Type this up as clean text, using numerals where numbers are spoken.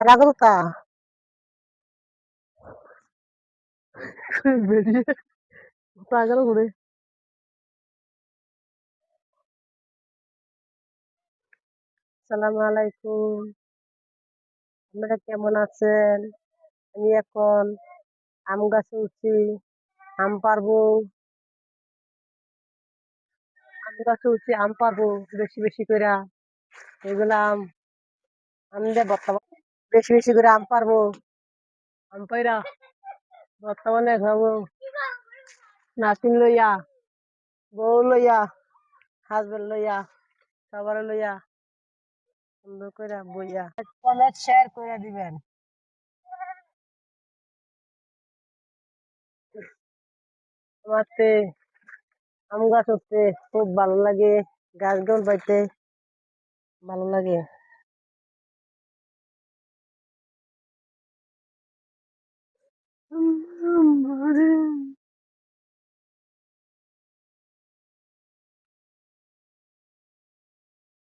রাগলতা বেরিয়ে পাগল করে। আসসালামু আলাইকুম। আপনারা কেমন আছেন? আমি এখন আম গাছে উঠছি। আম পারবো। আম গাছে উঠছি, আম পারবো বেশি বেশি করে। এগুলা আম দিয়ে বর্তমানে বেশি বেশি করে আম পারবো। আম পাইরা বর্তমানে খাবো। নাতিন লইয়া, বউ লইয়া, হাজবেন্ড লইয়া, সবার লইয়া সুন্দর করে বইয়া কমেন্ট শেয়ার করে দিবেন। আমারতে আম গাছ উঠতে খুব ভালো লাগে। গাছ ডোল বাইতে ভালো লাগে।